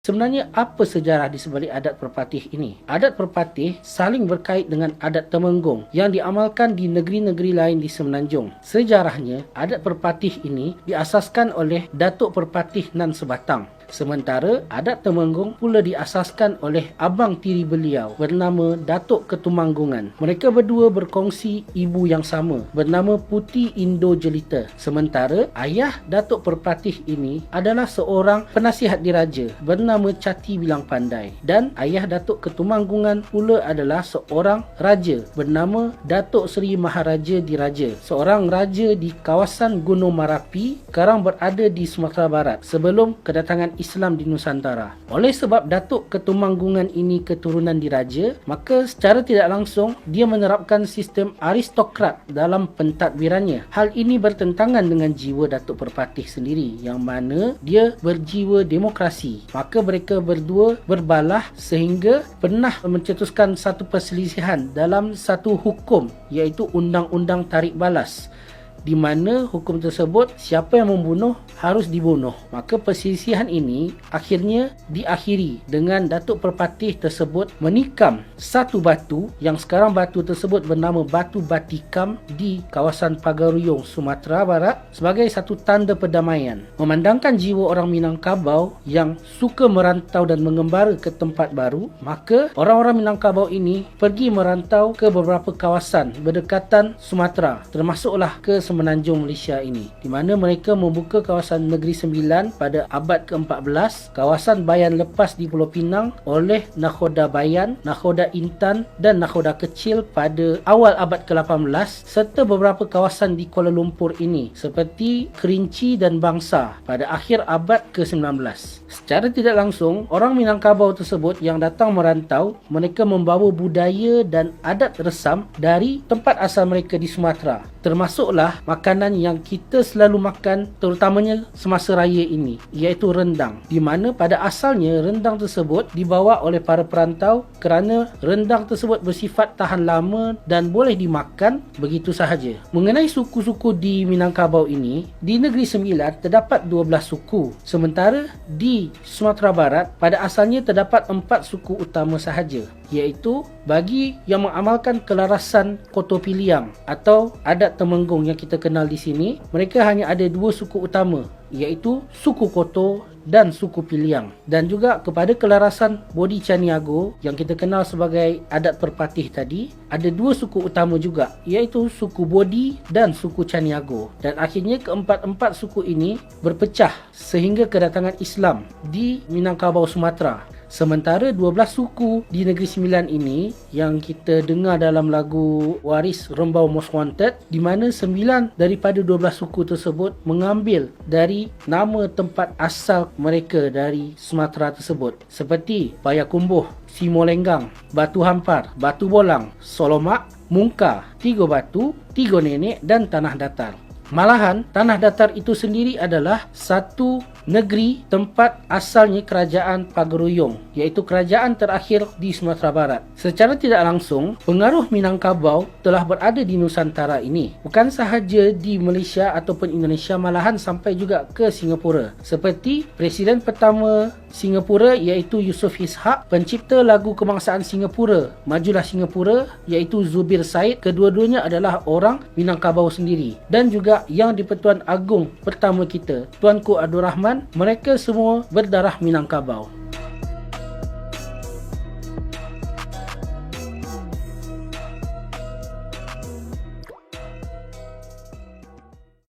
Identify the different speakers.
Speaker 1: Sebenarnya apa sejarah di sebalik adat perpatih ini? Adat perpatih saling berkait dengan adat Temenggung yang diamalkan di negeri-negeri lain di Semenanjung. Sejarahnya, adat perpatih ini diasaskan oleh Datuk Perpatih Nan Sebatang. Sementara adat Temenggung pula diasaskan oleh abang tiri beliau bernama Datuk Ketumanggungan. Mereka berdua berkongsi ibu yang sama bernama Puti Indo Jelita. Sementara ayah Datuk Perpatih ini adalah seorang penasihat diraja bernama Cati Bilang Pandai. Dan ayah Datuk Ketumanggungan pula adalah seorang raja bernama Datuk Seri Maharaja Diraja, seorang raja di kawasan Gunung Marapi, sekarang berada di Sumatera Barat sebelum kedatangan Islam di Nusantara. Oleh sebab Datuk Ketumanggungan ini keturunan diraja, maka secara tidak langsung dia menerapkan sistem aristokrat dalam pentadbirannya. Hal ini bertentangan dengan jiwa Datuk Perpatih sendiri yang mana dia berjiwa demokrasi. Maka mereka berdua berbalah sehingga pernah mencetuskan satu perselisihan dalam satu hukum, iaitu Undang-Undang Tarik Balas, di mana hukum tersebut siapa yang membunuh harus dibunuh. Maka perselisihan ini akhirnya diakhiri dengan Datuk Perpatih tersebut menikam satu batu yang sekarang batu tersebut bernama Batu Batikam di kawasan Pagaruyung, Sumatera Barat sebagai satu tanda perdamaian. Memandangkan jiwa orang Minangkabau yang suka merantau dan mengembara ke tempat baru, maka orang-orang Minangkabau ini pergi merantau ke beberapa kawasan berdekatan Sumatera, termasuklah ke Semenanjung Malaysia ini, di mana mereka membuka kawasan Negeri Sembilan pada abad ke-14, kawasan Bayan Lepas di Pulau Pinang oleh Nakhoda Bayan, Nakhoda Intan dan Nakhoda Kecil pada awal abad ke-18, serta beberapa kawasan di Kuala Lumpur ini seperti Kerinci dan Bangsa pada akhir abad ke-19. Secara tidak langsung, orang Minangkabau tersebut yang datang merantau, mereka membawa budaya dan adat resam dari tempat asal mereka di Sumatera, termasuklah makanan yang kita selalu makan terutamanya semasa raya ini, iaitu rendang, di mana pada asalnya rendang tersebut dibawa oleh para perantau kerana rendang tersebut bersifat tahan lama dan boleh dimakan begitu sahaja. Mengenai suku-suku di Minangkabau ini, di Negeri Sembilan terdapat 12 suku, sementara di Sumatera Barat pada asalnya terdapat 4 suku utama sahaja, iaitu bagi yang mengamalkan kelarasan Koto Piliang atau adat Temenggung yang kita kenal di sini, mereka hanya ada 2 suku utama, iaitu suku Koto dan suku Piliang. Dan juga kepada kelarasan Bodi Caniago yang kita kenal sebagai adat Perpatih tadi, ada 2 suku utama juga, iaitu suku Bodi dan suku Caniago. Dan akhirnya keempat-empat suku ini berpecah sehingga kedatangan Islam di Minangkabau, Sumatera. Sementara 12 suku di Negeri Sembilan ini yang kita dengar dalam lagu Waris Rembau Most Wanted, di mana 9 daripada 12 suku tersebut mengambil dari nama tempat asal mereka dari Sumatera tersebut, seperti Payakumbuh, Simolenggang, Batu Hampar, Batu Bolang, Solomak, Mungka, Tiga Batu, Tiga Nenek dan Tanah Datar. Malahan, Tanah Datar itu sendiri adalah satu negeri tempat asalnya kerajaan Pagaruyung, iaitu kerajaan terakhir di Sumatera Barat. Secara tidak langsung, pengaruh Minangkabau telah berada di Nusantara ini, bukan sahaja di Malaysia ataupun Indonesia, malahan sampai juga ke Singapura. Seperti Presiden pertama Singapura iaitu Yusof Ishak, pencipta lagu kebangsaan Singapura, Majulah Singapura, iaitu Zubir Said, kedua-duanya adalah orang Minangkabau sendiri. Dan juga yang di-Pertuan Agong pertama kita, Tuanku Abdul Rahman, mereka semua berdarah Minangkabau.